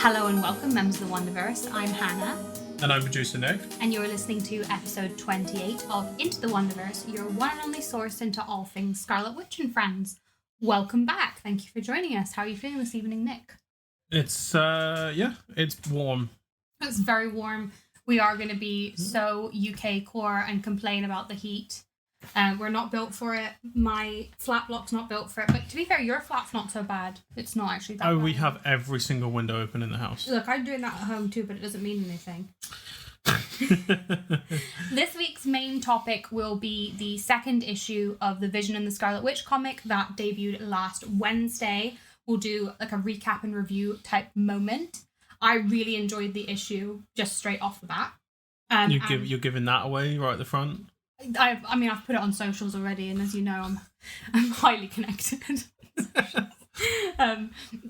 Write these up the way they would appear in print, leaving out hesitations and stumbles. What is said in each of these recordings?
Hello and welcome, members of the Wonderverse. I'm Hannah. And I'm producer Nick. And you're listening to episode 28 of Into the Wonderverse, your one and only source into all things Scarlet Witch and friends. Welcome back. Thank you for joining us. How are you feeling this evening, Nick? It's, it's warm. It's very warm. We are going to be so UK core and complain about the heat. We're not built for it. My flat block's not built for it. But to be fair, your flat's not so bad. It's not actually that bad. We have every single window open in the house. Look, I'm doing that at home too, but it doesn't mean anything. This week's main topic will be the second issue of the Vision and the Scarlet Witch comic that debuted last Wednesday. We'll do like a recap and review type moment. I really enjoyed the issue just straight off the bat. You're giving that away right at the front? I've put it on socials already, and as you know, I'm highly connected.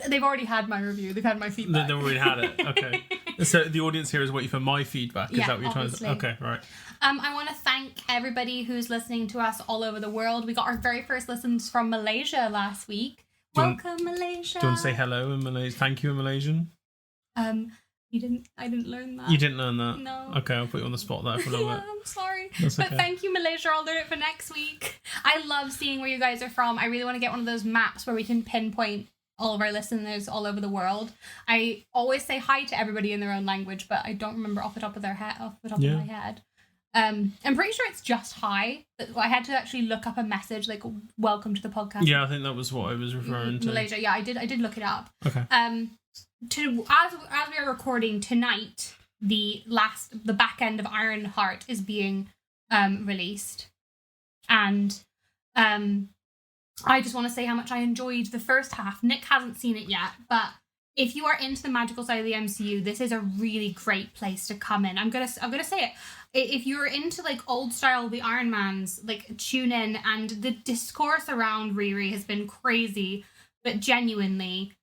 They've already had my review. They've had my feedback. They've already had it. Okay. So the audience here is waiting for my feedback. Is that what you're obviously. trying to say? Okay, right. I want to thank everybody who's listening to us all over the world. We got our very first listens from Malaysia last week. Welcome, Malaysia. Do you want to say hello in Malaysian? Thank you in Malaysian? I didn't learn that. You didn't learn that? No. Okay, I'll put you on the spot there for a little bit. I'm sorry. That's but okay. Thank you, Malaysia. I'll learn it for next week. I love seeing where you guys are from. I really want to get one of those maps where we can pinpoint all of our listeners all over the world. I always say hi to everybody in their own language, but I don't remember off the top of my head. I'm pretty sure it's just hi. I had to actually look up a message like "Welcome to the podcast." Yeah, I think that was what I was referring to. Malaysia. Yeah, I did look it up. Okay. As we are recording tonight, the back end of Ironheart is being released, and I just want to say how much I enjoyed the first half. Nick hasn't seen it yet, but if you are into the magical side of the MCU, this is a really great place to come in. I'm gonna say it. If you're into like old style the Iron Mans, like tune in. And the discourse around Riri has been crazy, but genuinely,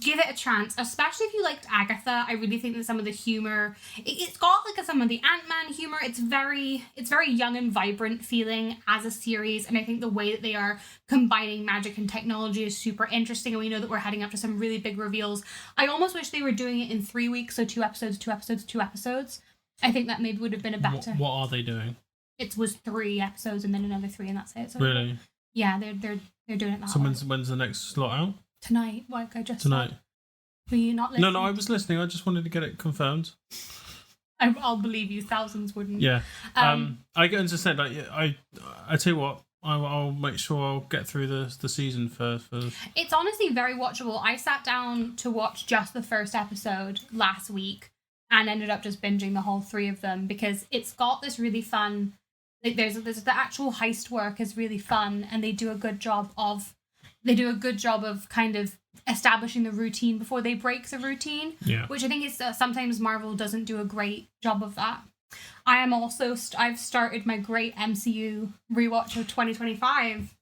give it a chance, especially if you liked Agatha. I really think that some of the humor, it's got like some of the Ant-Man humor. It's very young and vibrant feeling as a series, and I think the way that they are combining magic and technology is super interesting, and we know that we're heading up to some really big reveals. I almost wish they were doing it in 3 weeks, so 2 episodes. I think that maybe would have been a better... What are they doing? It was 3 episodes and then another 3, and that's it. So really? Yeah, they're doing it that So way. when's the next slot out? Tonight, like I just Tonight. said. Were you not listening? No, I was listening. I just wanted to get it confirmed. I'll believe you. Thousands wouldn't. Yeah. I get into said I tell you what. I'll make sure I'll get through the season first. It's honestly very watchable. I sat down to watch just the first episode last week and ended up just binging the whole 3 of them because it's got this really fun. Like there's the actual heist work is really fun, and they do a good job of kind of establishing the routine before they break the routine. Yeah. Which I think is sometimes Marvel doesn't do a great job of that. I am also I've started my great MCU rewatch of 2025.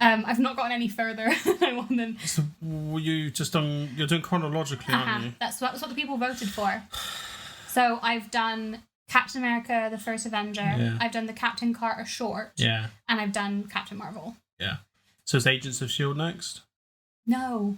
I've not gotten any further than I want them. So you're doing chronologically, aren't you? That's what the people voted for. So I've done Captain America, the First Avenger. Yeah. I've done the Captain Carter short. Yeah. And I've done Captain Marvel. Yeah. So is Agents of S.H.I.E.L.D. next? No.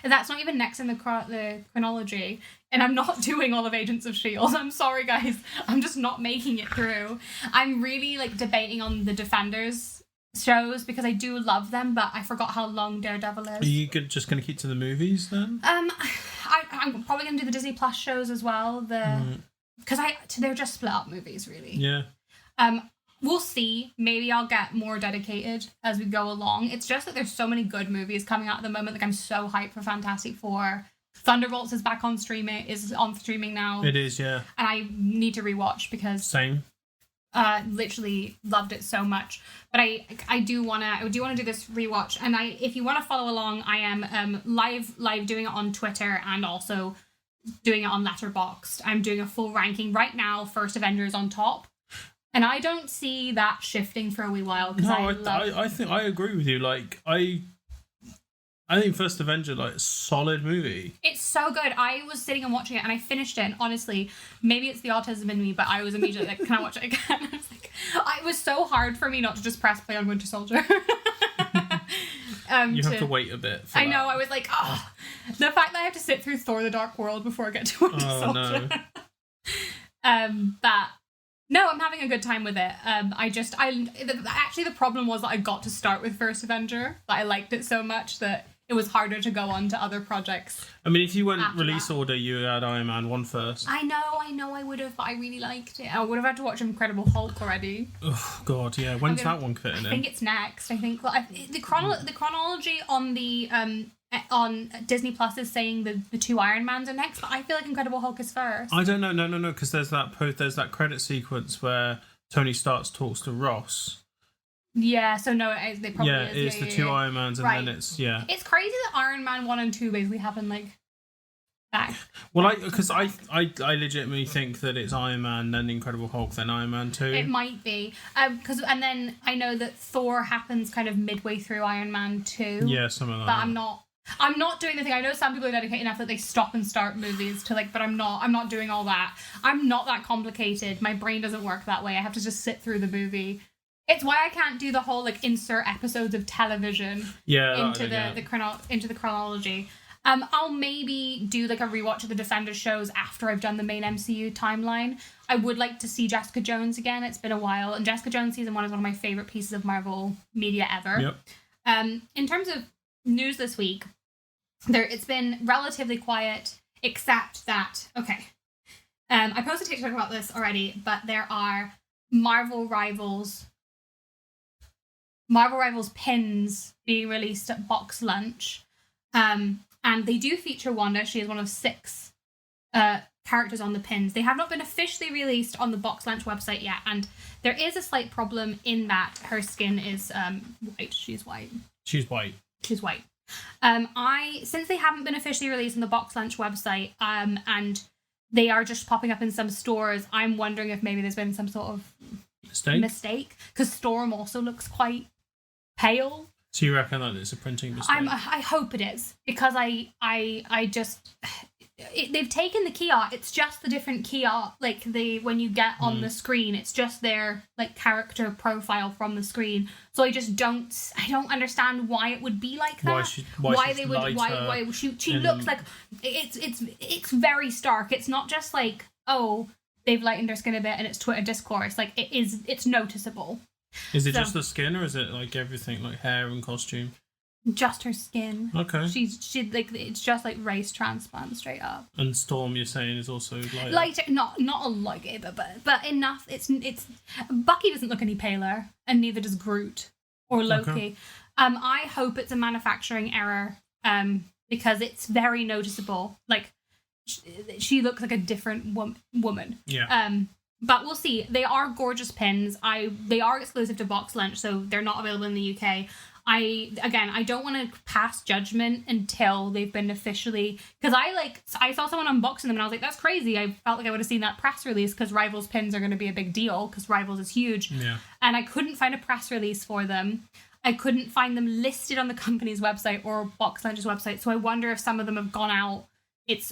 That's not even next in the chronology. And I'm not doing all of Agents of S.H.I.E.L.D. I'm sorry, guys. I'm just not making it through. I'm really debating on the Defenders shows because I do love them, but I forgot how long Daredevil is. Are you just going to keep to the movies then? I'm probably going to do the Disney Plus shows as well. Because they're just split up movies, really. Yeah. We'll see. Maybe I'll get more dedicated as we go along. It's just that there's so many good movies coming out at the moment. Like I'm so hyped for Fantastic Four. Thunderbolts is back on streaming. Is on streaming now. It is, yeah. And I need to rewatch because same. Literally loved it so much. But I do wanna do this rewatch. And if you want to follow along, I am live doing it on Twitter and also doing it on Letterboxd. I'm doing a full ranking right now. First Avengers on top. And I don't see that shifting for a wee while. No, I think I agree with you. Like, I think First Avenger, solid movie. It's so good. I was sitting and watching it, and I finished it, and honestly, maybe it's the autism in me, but I was immediately like, can I watch it again? I was like, it was so hard for me not to just press play on Winter Soldier. You have to wait a bit for I that. know, I was like, oh. The fact that I have to sit through Thor: The Dark World before I get to Winter Soldier. But no, I'm having a good time with it. Actually, the problem was that I got to start with First Avenger, but I liked it so much that it was harder to go on to other projects. I mean, if you went release order, you had Iron Man 1 first. I know I would have, but I really liked it. I would have had to watch Incredible Hulk already. Oh God, yeah. When's that one fitting in? I think it's next. I think the chronology on the on Disney Plus is saying the 2 Iron Mans are next, but I feel like Incredible Hulk is first. I don't know. No, because there's that credit sequence where Tony Stark talks to Ross. Yeah, so no, they probably is. It's the 2 Iron Mans, and then it's It's crazy that Iron Man 1 and 2 basically happen like back. Well, because I legitimately think that it's Iron Man, then Incredible Hulk, then Iron Man 2. It might be, and then I know that Thor happens kind of midway through Iron Man 2. Yeah, something like but that. I'm not doing the thing. I know some people are dedicated enough that they stop and start movies to but I'm not doing all that. I'm not that complicated. My brain doesn't work that way. I have to just sit through the movie. It's why I can't do the whole insert episodes of television into the chronology. I'll maybe do a rewatch of the Defenders shows after I've done the main MCU timeline. I would like to see Jessica Jones again. It's been a while, and Jessica Jones season 1 is one of my favorite pieces of Marvel media ever. Yep. In terms of news this week, it's been relatively quiet, except that I posted a TikTok about this already, but there are Marvel Rivals pins being released at Box Lunch. And they do feature Wanda. She is one of 6 characters on the pins. They have not been officially released on the Box Lunch website yet, and there is a slight problem in that her skin is white. She's white. Since they haven't been officially released on the Box Lunch website, and they are just popping up in some stores, I'm wondering if maybe there's been some sort of mistake. Because Storm also looks quite pale. So you reckon that it's a printing mistake? I hope it is, because they've taken the key art. It's just the different key art, when you get on the screen, it's just their character profile from the screen. So I don't understand why it would be like that. Why she looks like it's very stark. It's not just they've lightened her skin a bit and it's Twitter discourse. It's noticeable. Is it just the skin, or is it everything, hair and costume? Just her skin. Okay. She it's just race transplant straight up. And Storm, you're saying, is also lighter. Lighter, not a lot, but enough. It's Bucky doesn't look any paler, and neither does Groot or Loki. Okay. I hope it's a manufacturing error, because it's very noticeable. She looks like a different woman. Yeah. But we'll see. They are gorgeous pins. They are exclusive to Box Lunch, so they're not available in the UK. I don't want to pass judgment until they've been officially, because I saw someone unboxing them and I was like, that's crazy. I felt like I would have seen that press release, because Rivals pins are going to be a big deal because Rivals is huge. Yeah. And I couldn't find a press release for them. I couldn't find them listed on the company's website or Box Lunch's website, so I wonder if some of them have gone out.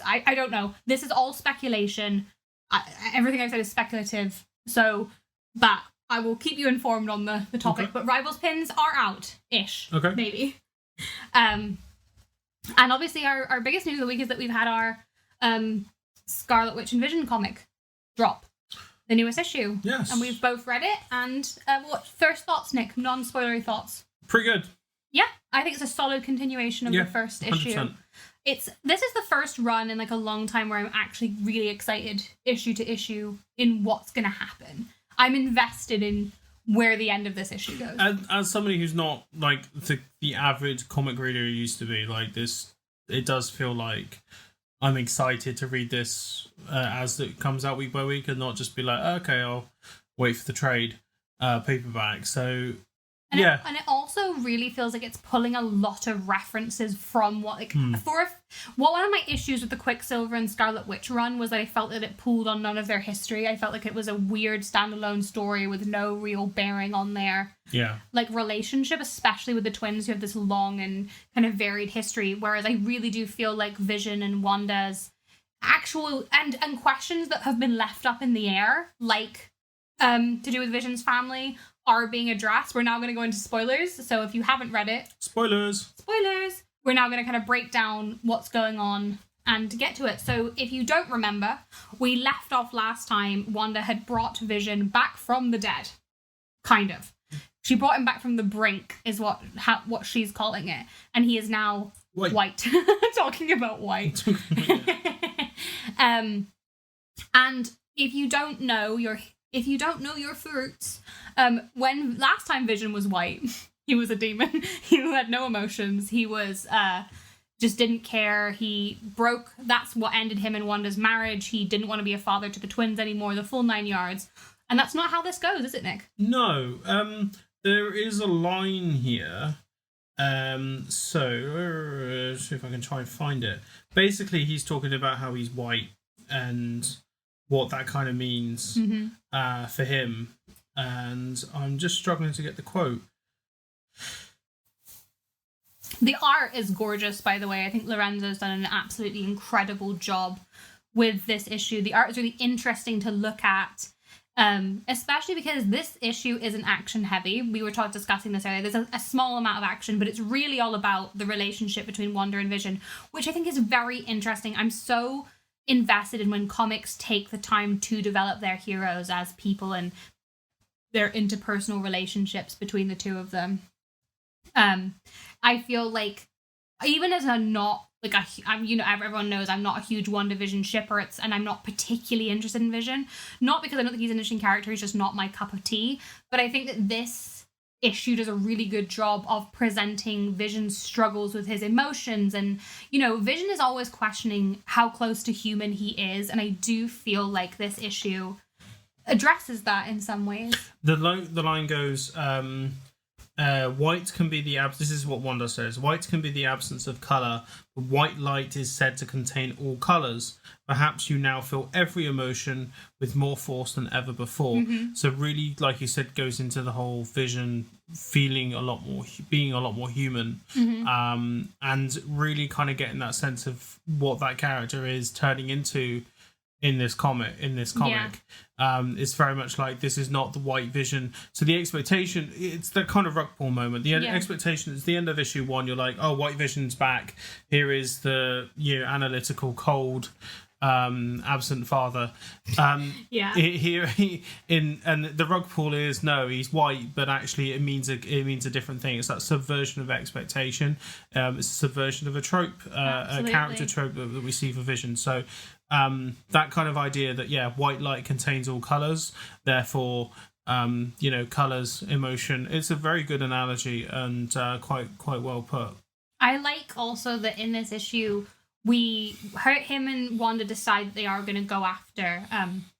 I don't know. This is all speculation. Everything I've said is speculative, but I will keep you informed on the topic. Okay. But Rivals pins are out-ish, maybe. And obviously our biggest news of the week is that we've had our Scarlet Witch and Vision comic drop, the newest issue. Yes. And we've both read it, and what first thoughts, Nick? Non-spoilery thoughts? Pretty good. Yeah, I think it's a solid continuation of the first 100%. Issue. This is the first run in a long time where I'm actually really excited issue to issue in what's going to happen. I'm invested in where the end of this issue goes. As somebody who's not the average comic reader who used to be this, it does feel like I'm excited to read this as it comes out week by week, and not just be okay, I'll wait for the trade paperback. So and it also really feels like it's pulling a lot of references from one of my issues with the Quicksilver and Scarlet Witch run was that I felt that it pulled on none of their history. I felt like it was a weird standalone story with no real bearing on their relationship, especially with the twins who have this long and kind of varied history. Whereas I really do feel like Vision and Wanda's actual and questions that have been left up in the air, to do with Vision's family, are being addressed. We're now going to go into spoilers, so if you haven't read it... Spoilers! we're now going to kind of break down what's going on and get to it. So if you don't remember, we left off last time. Wanda had brought Vision back from the dead, kind of. She brought him back from the brink, is what she's calling it, and he is now white. Talking about white. And if you don't know your fruits, when last time Vision was white, he was a demon. He had no emotions. He was just didn't care. He broke. That's what ended him and Wanda's marriage. He didn't want to be a father to the twins anymore. The full 9 yards. And that's not how this goes, is it, Nick? No. There is a line here. So see if I can try and find it. Basically, he's talking about how he's white and what that kind of means for him. And I'm just struggling to get the quote. The art is gorgeous, by the way. I think Lorenzo's done an absolutely incredible job with this issue. The art is really interesting to look at. Especially because this issue isn't action heavy. We were discussing this earlier. There's a small amount of action, but it's really all about the relationship between Wanda and Vision, which I think is very interesting. I'm so invested in when comics take the time to develop their heroes as people and their interpersonal relationships between the two of them. I feel like even as a not like everyone knows I'm not a huge WandaVision shipper, and I'm not particularly interested in Vision. Not because I don't think he's an interesting character, he's just not my cup of tea. But I think that this issue does a really good job of presenting Vision's struggles with his emotions. And, Vision is always questioning how close to human he is. And I do feel like this issue addresses that in some ways. The line goes, white can be the this is what Wanda says. White can be the absence of colour, but white light is said to contain all colours. Perhaps you now feel every emotion with more force than ever before. So really, like you said, goes into the whole Vision feeling being a lot more human, and really kind of getting that sense of what that character is turning into in this comic. It's very much like, this is not the white Vision. So the expectation, it's that kind of rug pull moment. The expectation is the end of issue 1. You're like, oh, white Vision's back. Here is the analytical, cold, absent father. And the rug pull is, no, he's white, but actually it means a different thing. It's that subversion of expectation. It's a subversion of a trope, a character trope that we see for Vision. So that kind of idea that white light contains all colours, therefore colours, emotion. It's a very good analogy and quite well put. I like also that in this issue him and Wanda decide they are going to go after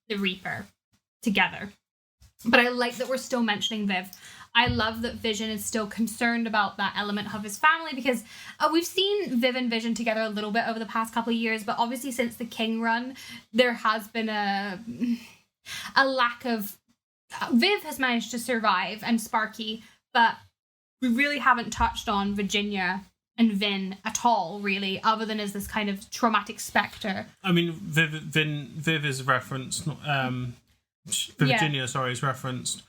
the Reaper together, but I like that we're still mentioning Viv. I love that Vision is still concerned about that element of his family, because we've seen Viv and Vision together a little bit over the past couple of years, but obviously since the King run, there has been a lack of... Viv has managed to survive, and Sparky, but we really haven't touched on Virginia and Vin at all, really, other than as this kind of traumatic spectre. I mean, Viv is referenced... Virginia, is referenced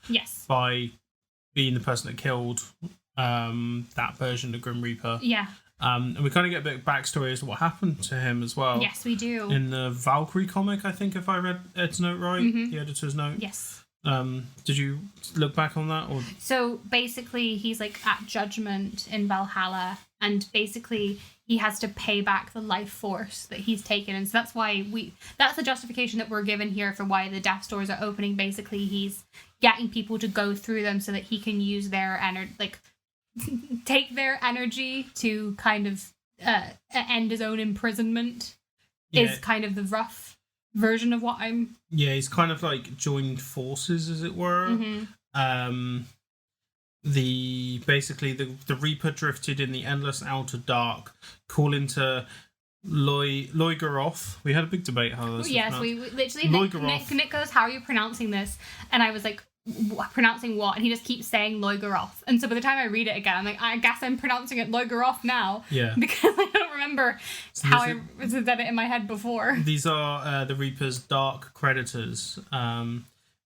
by being the person that killed that version of Grim Reaper. And we kind of get a bit of backstory as to what happened to him as well. Yes, we do. In the Valkyrie comic, I think, if I read Ed's note right, the editor's note. Yes. Did you look back on that? Or so basically, he's like at Judgment in Valhalla, and basically he has to pay back the life force that he's taken, and so that's why that's the justification that we're given here for why the death stores are opening. Basically, he's getting people to go through them so that he can use their take their energy to kind of end his own imprisonment. Is kind of the rough version of what I'm... he's kind of like joined forces, as it were. The Reaper drifted in the endless outer dark, calling to Loigaroth. We had a big debate how this was we literally... Nick goes, how are you pronouncing this? And I was like, pronouncing what? And he just keeps saying Loigaroth. And so by the time I read it again, I'm like, I guess I'm pronouncing it Loigaroth now. Because I don't remember how I said it in my head before. These are the Reaper's dark creditors.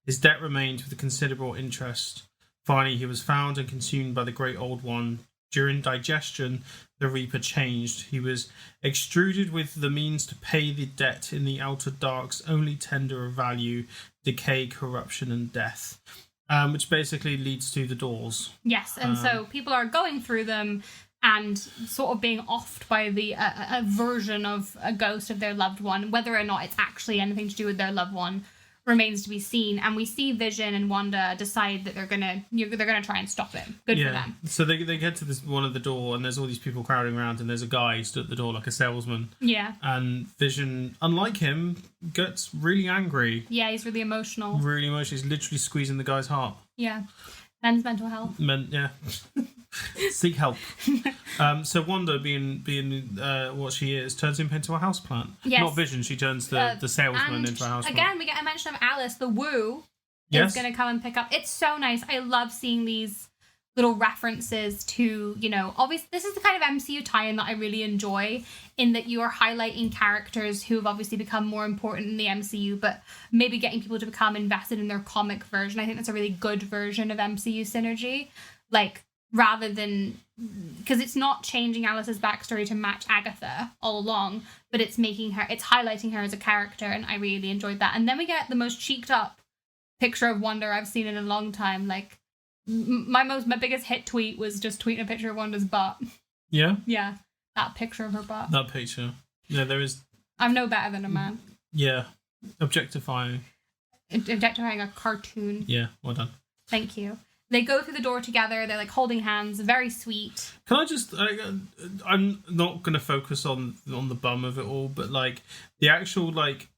His debt remained with a considerable interest. Finally, he was found and consumed by the Great Old One, During digestion, the Reaper changed. He was extruded with the means to pay the debt in the outer dark's only tender of value, decay, corruption, and death. Which basically leads to the doors. Yes, and so people are going through them and sort of being offed by a version of a ghost of their loved one. Whether or not it's actually anything to do with their loved one remains to be seen. And we see Vision and Wanda decide that they're gonna try and stop it. Good for them. So they get to this one at the door, and there's all these people crowding around, and there's a guy stood at the door like a salesman. Yeah. And Vision, unlike him, gets really angry. Yeah, he's really emotional. Really emotional. He's literally squeezing the guy's heart. Yeah. Men's mental health. Yeah. Seek help. So Wanda, being what she is, turns him into a houseplant. Yes. Not Vision. She turns the salesman into a houseplant. Again, we get a mention of Alice, the Woo, is going to come and pick up. It's so nice. I love seeing these little references to, obviously this is the kind of MCU tie-in that I really enjoy, in that you are highlighting characters who have obviously become more important in the MCU, but maybe getting people to become invested in their comic version. I think that's a really good version of MCU synergy. Like, rather than, because it's not changing Alice's backstory to match Agatha all along, but it's highlighting her as a character, and I really enjoyed that. And then we get the most cheeked up picture of Wanda I've seen in a long time. Like, my biggest hit tweet was just tweeting a picture of Wanda's butt. Yeah? Yeah, that picture of her butt. That picture. Yeah, there is... I'm no better than a man. Yeah. Objectifying A cartoon. Yeah, well done. Thank you. They go through the door together. They're like holding hands. Very sweet. Can I just... I'm not going to focus on the bum of it all, but like the actual like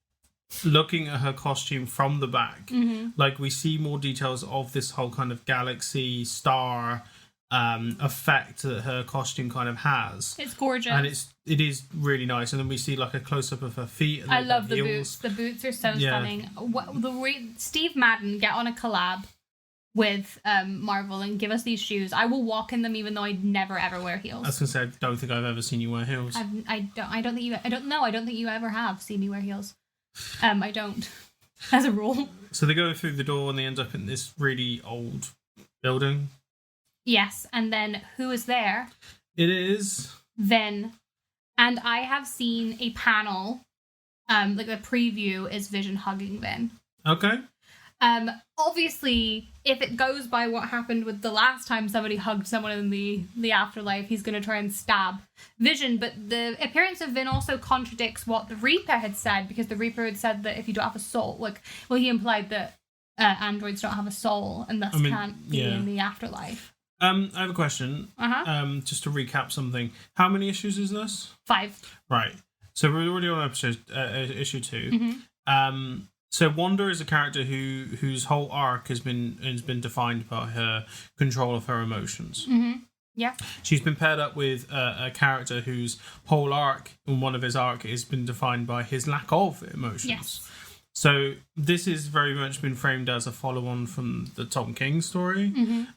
looking at her costume from the back, like we see more details of this whole kind of galaxy star effect that her costume kind of has. It's gorgeous. And it is really nice. And then we see like a close up of her feet. And I love the heels. boots. The boots are so stunning. Steve Madden, get on a collab with Marvel and give us these shoes. I will walk in them even though I'd never ever wear heels. I was gonna say, I don't think I've ever seen you wear heels. I don't think you ever have seen me wear heels. I don't, as a rule. So they go through the door and they end up in this really old building. Yes, and then who is there? It is Vin. And I have seen a panel, like the preview is Vision hugging Vin. Okay. Obviously, if it goes by what happened with the last time somebody hugged someone in the afterlife, he's going to try and stab Vision. But the appearance of Vin also contradicts what the Reaper had said, because the Reaper had said that if you don't have a soul, he implied that androids don't have a soul and thus can't be in the afterlife. I have a question. Just to recap something. How many issues is this? 5. Right. So we're already on issue 2. So Wanda is a character whose whole arc has been defined by her control of her emotions. Yeah. She's been paired up with a character whose whole arc, and one of his arc, has been defined by his lack of emotions. Yes. So this has very much been framed as a follow-on from the Tom King story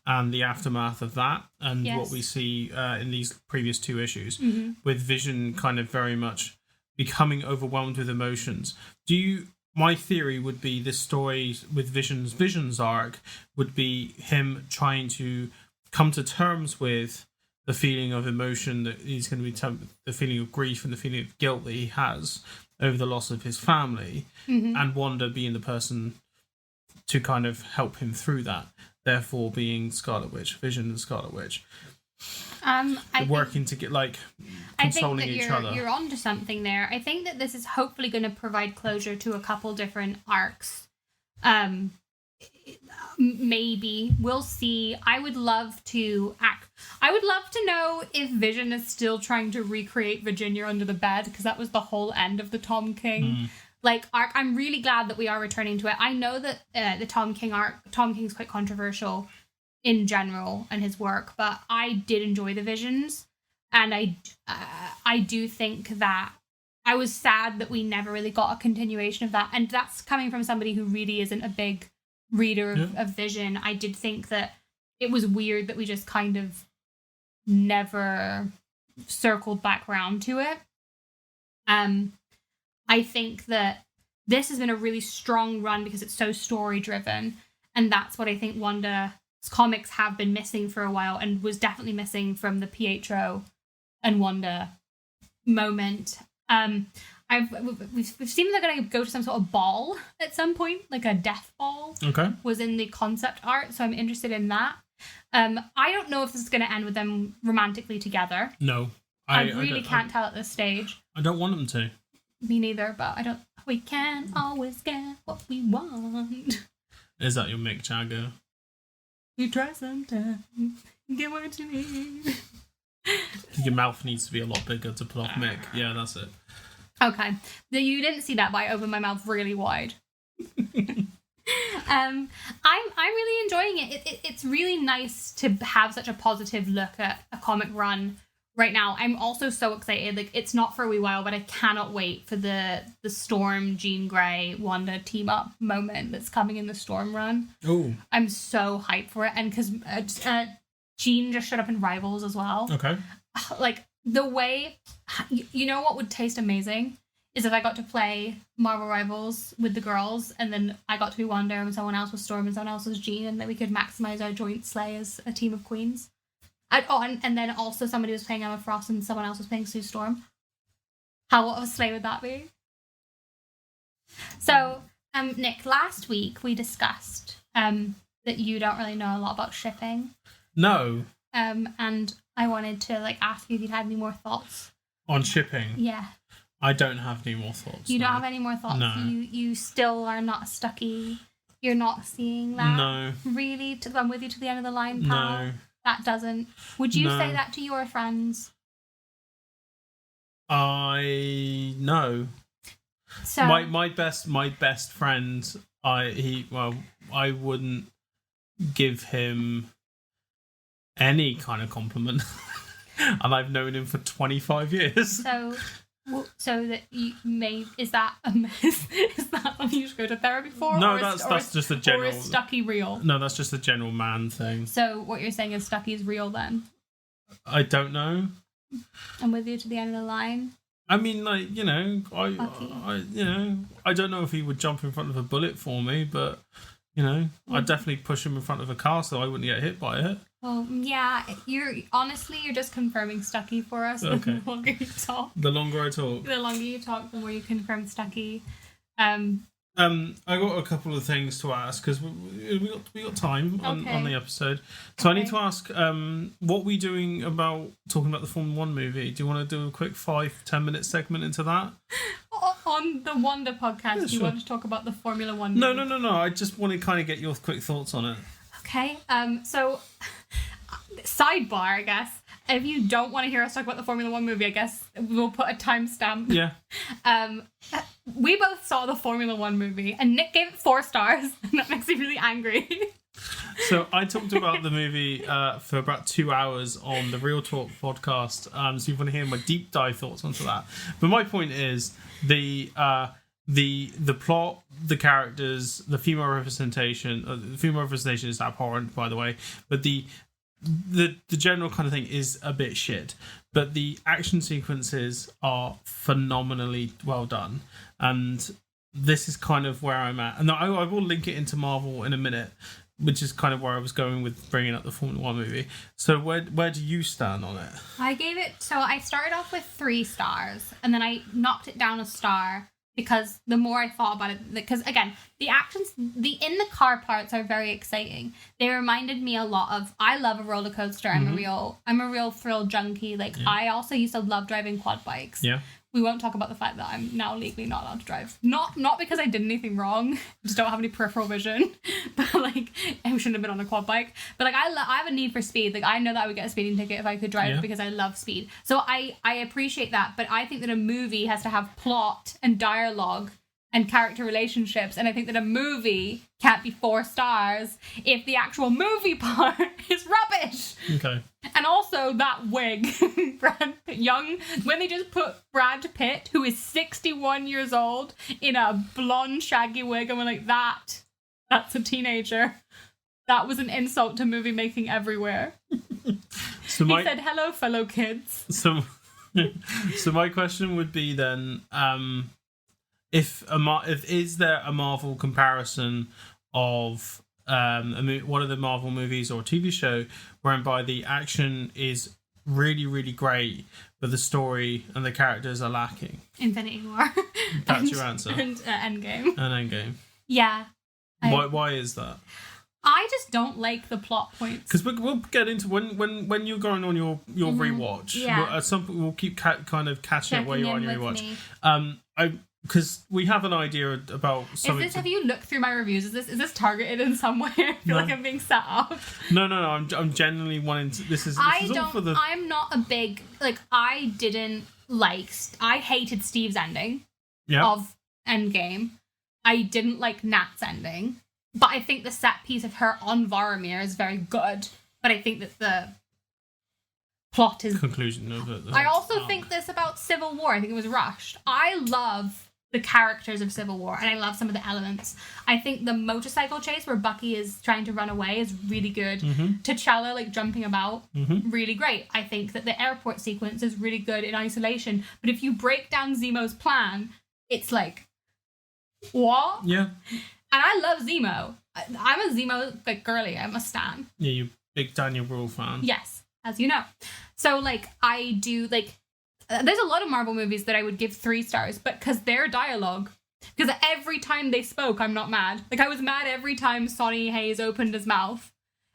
and the aftermath of that, and what we see in these previous 2 issues, with Vision kind of very much becoming overwhelmed with emotions. My theory would be this story with Vision's arc would be him trying to come to terms with the feeling of emotion that he's going to be, the feeling of grief and the feeling of guilt that he has over the loss of his family, and Wanda being the person to kind of help him through that, therefore being Scarlet Witch, Vision and Scarlet Witch. Working to get consoling each other. You're onto something there. I think that this is hopefully going to provide closure to a couple different arcs. Maybe we'll see. I would love to know if Vision is still trying to recreate Virginia under the bed, because that was the whole end of the Tom King arc. I'm really glad that we are returning to it. I know that the Tom King's quite controversial in general and his work, but I did enjoy the Visions, and I do think that I was sad that we never really got a continuation of that, and that's coming from somebody who really isn't a big reader of Vision. I did think that it was weird that we just kind of never circled back around to it. I think that this has been a really strong run because it's so story driven, and that's what I think Wanda comics have been missing for a while, and was definitely missing from the Pietro and Wanda moment. We've seen they're going to go to some sort of ball at some point, like a death ball. Okay. Was in the concept art, so I'm interested in that. I don't know if this is going to end with them romantically together. No. I really can't tell at this stage. I don't want them to. Me neither, but I don't. We can't always get what we want. Is that your Mick Jagger? You try sometimes, get what you need. Your mouth needs to be a lot bigger to pull off Mick. Yeah, that's it. Okay. You didn't see that, but I opened my mouth really wide. I'm really enjoying it. It's really nice to have such a positive look at a comic run right now. I'm also so excited. Like, it's not for a wee while, but I cannot wait for the Storm, Jean Grey, Wanda team up moment that's coming in the Storm run. Oh. I'm so hyped for it, and because Jean just showed up in Rivals as well. Okay. Like, the way, you know what would taste amazing is if I got to play Marvel Rivals with the girls, and then I got to be Wanda and someone else was Storm and someone else was Jean, and that we could maximize our joint slay as a team of queens. And then also somebody was playing Emma Frost and someone else was playing Sue Storm. What of a slay would that be? So, Nick, last week we discussed that you don't really know a lot about shipping. No. And I wanted to ask you if you had any more thoughts on shipping. Yeah. I don't have any more thoughts. You don't have any more thoughts. No. You still are not stucky. You're not seeing that. No. Really, to come with you to the end of the line, pal. No. That doesn't. Would you say that to your friends? No. So my best friend, I wouldn't give him any kind of compliment. And I've known him for 25 years. So that you may is that something you should go to therapy for? No, that's just a general. Or is Stucky real? No, that's just a general man thing. So what you're saying is Stucky is real then? I don't know. I'm with you to the end of the line. I mean, I don't know if he would jump in front of a bullet for me, but I'd definitely push him in front of a car so I wouldn't get hit by it. Well, yeah, you're just confirming Stucky for us. Okay. The longer you talk. The longer I talk. The longer you talk, the more you confirm Stucky. I got a couple of things to ask because we got time on the episode. So I need to ask, what were you doing about talking about the Formula 1 movie? Do you want to do a quick 5-10 minute segment into that? On the Wonder podcast, do you want to talk about the Formula 1 movie? No. I just want to kind of get your quick thoughts on it. Okay. So, sidebar, I guess. If you don't want to hear us talk about the Formula 1 movie, I guess we'll put a timestamp. Yeah. We both saw the Formula 1 movie, and Nick gave it 4 stars, and that makes me really angry. So I talked about the movie for about 2 hours on the Real Talk podcast. So you want to hear my deep dive thoughts onto that. But my point is the plot, the characters, the female representation. The female representation is abhorrent, by the way. But the general kind of thing is a bit shit. But the action sequences are phenomenally well done, and this is kind of where I'm at. And I will link it into Marvel in a minute, which is kind of where I was going with bringing up the Formula 1 movie. So where do you stand on it? I started off with 3 stars, and then I knocked it down a star because the more I thought about it, because again, the actions, the in the car parts are very exciting. They reminded me a lot of, I love a roller coaster. I'm a real thrill junkie. I also used to love driving quad bikes. Yeah. We won't talk about the fact that I'm now legally not allowed to drive. Not because I did anything wrong. Just don't have any peripheral vision. But I shouldn't have been on a quad bike. But I have a need for speed. I know that I would get a speeding ticket if I could drive because I love speed. So I appreciate that. But I think that a movie has to have plot and dialogue and character relationships, and I think that a movie can't be 4 stars if the actual movie part is rubbish. Okay. And also that wig, Brad Pitt, when they just put Brad Pitt, who is 61 years old, in a blonde shaggy wig, and we're like, that's a teenager. That was an insult to movie making everywhere. He said, hello, fellow kids. So my question would be then, is there a Marvel comparison of one of the Marvel movies or a TV show whereby the action is really, really great, but the story and the characters are lacking? Infinity War. That's your answer. And Endgame. And Endgame. Yeah. Why is that? I just don't like the plot points. Because we'll get into when you're going on your rewatch. Yeah. At some point we'll keep kind of catching up where you are on your rewatch. Because we have an idea about something. Have you looked through my reviews? Is this targeted in some way? I feel like I'm being set up. No. I'm genuinely wanting to. This is all for the. I'm not a big I hated Steve's ending. Of Endgame. I didn't like Nat's ending. But I think the set piece of her on Vormir is very good. But I think that the plot is... Conclusion of it. I also think this about Civil War. I think it was rushed. I love the characters of Civil War, and I love some of the elements. I think the motorcycle chase where Bucky is trying to run away is really good. T'Challa, jumping about, really great. I think that the airport sequence is really good in isolation. But if you break down Zemo's plan, it's like, what? Yeah. And I love Zemo. I'm a Zemo girly. I'm a stan. Yeah, you big Daniel Brühl fan. Yes, as you know. So I do there's a lot of Marvel movies that I would give 3 stars, but because their dialogue, because every time they spoke, I'm not mad. I was mad every time Sonny Hayes opened his mouth.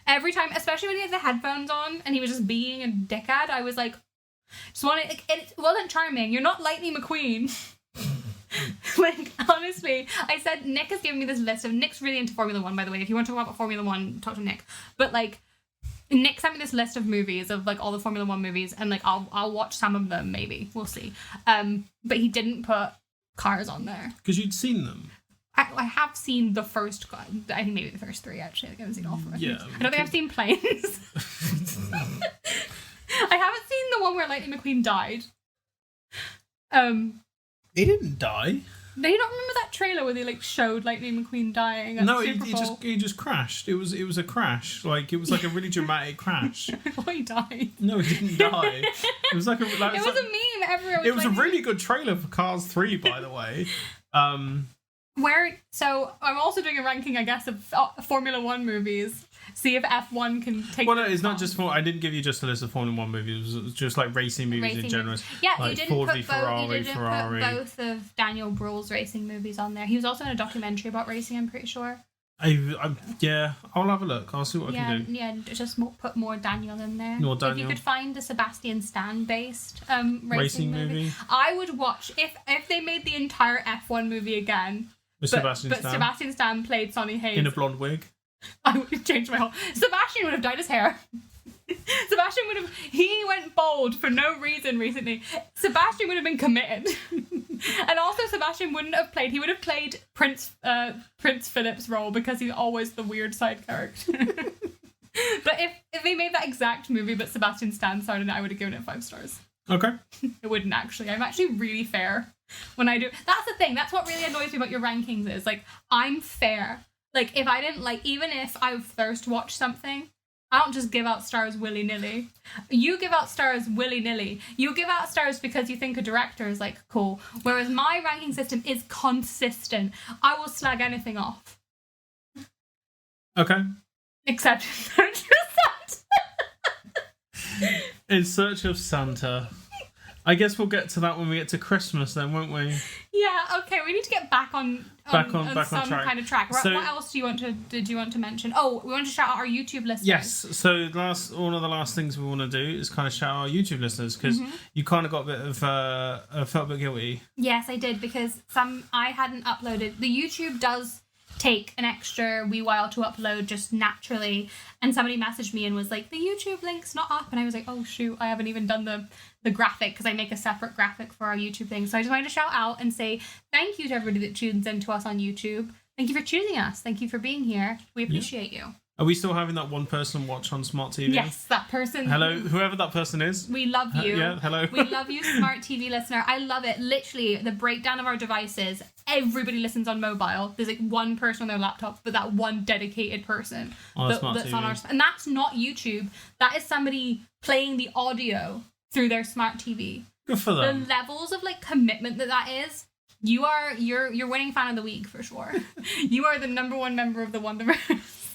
Every time, especially when he had the headphones on and he was just being a dickhead, I was like, just wanted. It wasn't charming. You're not Lightning McQueen. Honestly, I said Nick has given me this list of... Nick's really into Formula 1, by the way. If you want to talk about Formula 1, talk to Nick. But Nick sent me this list of movies of all the Formula 1 movies, and I'll watch some of them, maybe. We'll see. But he didn't put cars on there. Because you'd seen them. I have seen the first... I think maybe the first 3, actually. I haven't seen all 4. Yeah. I don't think I've seen planes. I haven't seen the one where Lightning McQueen died. He didn't die. No, you don't remember that trailer where they showed Lightning McQueen dying at the Super Bowl? he just crashed. It was a crash. It was a really dramatic crash. Oh, he died. No, he didn't die. It was a meme. Everyone. It was a really good trailer for Cars 3, by the way. So I'm also doing a ranking, I guess, of Formula 1 movies. See if F1 can take... Well, no, it's not just... I didn't give you just a list of Formula 1 movies. It was just racing movies in general. Yeah, you didn't Ford put v Ferrari. put both of Daniel Brühl's racing movies on there. He was also in a documentary about racing, I'm pretty sure. Yeah, I'll have a look. I'll see what I can do. Yeah, just put more Daniel in there. More Daniel. If you could find a Sebastian Stan-based racing movie. I would watch... If they made the entire F1 movie again... But Sebastian Stan played Sonny Hayes. In a blonde wig. I would have changed my whole... Sebastian would have dyed his hair. Sebastian would have... He went bald for no reason recently. Sebastian would have been committed. And also Sebastian wouldn't have played... He would have played Prince Philip's role because he's always the weird side character. But if they made that exact movie but Sebastian Stan starred in it, I would have given it 5 stars. Okay. It wouldn't actually. I'm actually really fair when I do... That's the thing. That's what really annoys me about your rankings is, I'm fair. If I didn't even if I first watched something, I don't just give out stars willy-nilly. You give out stars willy-nilly. You give out stars because you think a director is cool. Whereas my ranking system is consistent. I will slag anything off. Okay. Except In Search of Santa. In Search of Santa. I guess we'll get to that when we get to Christmas then, won't we? Yeah, okay, we need to get back on some track. kind of track. So, what else did you want to mention? Oh, we want to shout out our YouTube listeners. Yes, so one of the last things we want to do is kind of shout out our YouTube listeners, because you kind of got a bit of felt a bit guilty. Yes, I did, because I hadn't uploaded. The YouTube does take an extra wee while to upload just naturally, and somebody messaged me and was like, the YouTube link's not up, and I was like, oh shoot, I haven't even done the graphic, because I make a separate graphic for our YouTube thing. So I just wanted to shout out and say thank you to everybody that tunes in to us on YouTube. Thank you for choosing us. Thank you for being here. We appreciate you. Are we still having that one person watch on Smart TV? Yes, that person. Hello, whoever that person is. We love you. Yeah, hello. We love you, Smart TV listener. I love it. Literally, the breakdown of our devices, everybody listens on mobile. There's one person on their laptop, but that one dedicated person that's on our... And that's not YouTube. That is somebody playing the audio through their Smart TV. Good for them. The levels of commitment that is, you're winning fan of the week for sure. You are the number 1 member of the Wonderverse.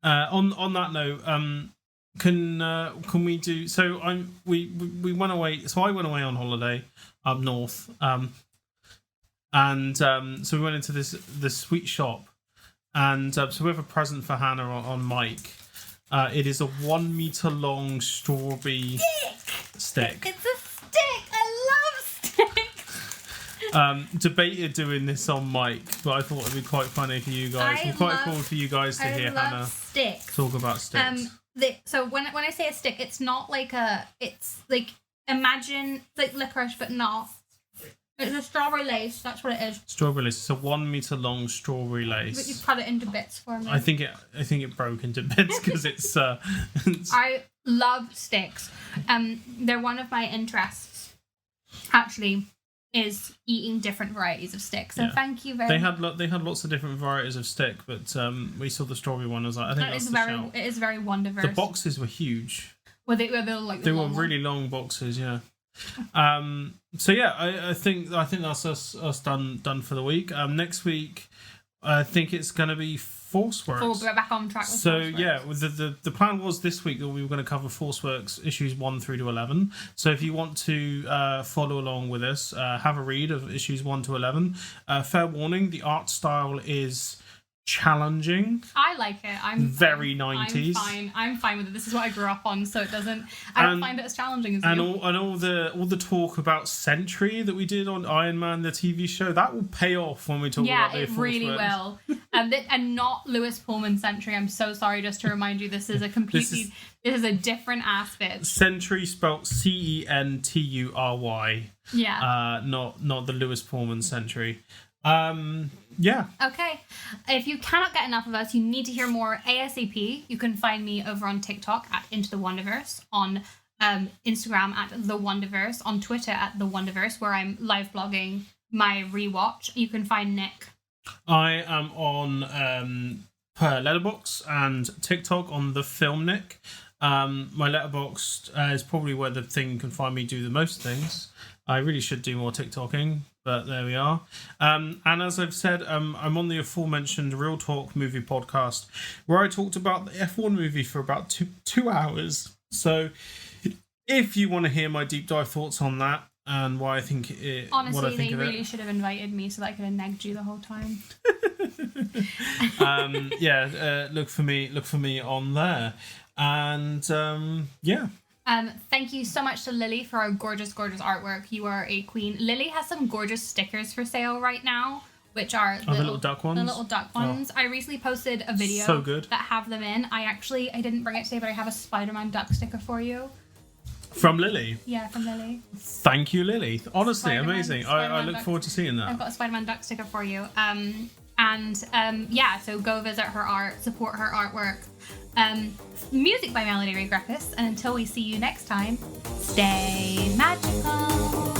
On that note, can we do? So we went away. So I went away on holiday up north. So we went into this sweet shop, and so we have a present for Hannah on Mike. It is a 1 meter long strawberry stick. It's a stick. I love sticks. Debated doing this on Mike, but I thought it'd be quite funny for you guys. It's quite cool for you guys to hear Hannah sticks. talk about sticks. So when I say a stick, it's not like it's like, imagine like licorice, but not. It's a strawberry lace. That's what it is. Strawberry lace. It's a 1 meter long strawberry lace. But you cut it into bits for me. I think it broke into bits because it's. I love sticks. They're one of my interests. Actually, is eating different varieties of sticks. So thank you very much. They had lots of different varieties of stick, but we saw the strawberry one. I was like, I think that's the shout. It is very wonderful. The boxes were huge. Were they like? They were really long boxes. Yeah. So yeah, I think that's us done for the week. Next week, I think it's going to be Forceworks. So we're back on track with So Forceworks. yeah, the plan was this week that we were going to cover Forceworks issues 1 through to 11. So if you want to follow along with us, have a read of issues 1 to 11. Fair warning, the art style is challenging. I like it. I'm very fine. 90s. I'm fine with it. This is what I grew up on, so it doesn't. I don't find it as challenging as you. All the talk about Sentry that we did on Iron Man, the TV show, that will pay off when we talk about the Yeah, it really will. And not Lewis Pullman Sentry. I'm so sorry. Just to remind you, this is a completely. This is a different aspect. Sentry spelt Century. Yeah. Not the Lewis Pullman Sentry. Yeah. Okay. If you cannot get enough of us, you need to hear more ASAP. You can find me over on TikTok at Into the Wonderverse, on Instagram at The Wonderverse, on Twitter at The Wonderverse, where I'm live blogging my rewatch. You can find Nick. I am on Letterboxd and TikTok on The Film Nick. My Letterboxd is probably where the thing can find me do the most things. I really should do more TikToking, but there we are. And as I've said, I'm on the aforementioned Real Talk movie podcast, where I talked about the F1 movie for about two hours. So if you want to hear my deep dive thoughts on that and why I think it, honestly, what I think they of really it, should have invited me so that I could have negged you the whole time. look for me on there. And yeah. Thank you so much to Lily for our gorgeous, gorgeous artwork. You are a queen. Lily has some gorgeous stickers for sale right now, which are the little duck ones. The little duck ones. I recently posted a video so good. that have them in. I didn't bring it today, but I have a Spider-Man duck sticker for you. From Lily? Yeah, from Lily. Thank you, Lily. Honestly, Spider-Man, amazing. I look forward to seeing that. I've got a Spider-Man duck sticker for you. So go visit her art, support her artwork. Music by Melody Ray Griffiths. And until we see you next time, stay magical.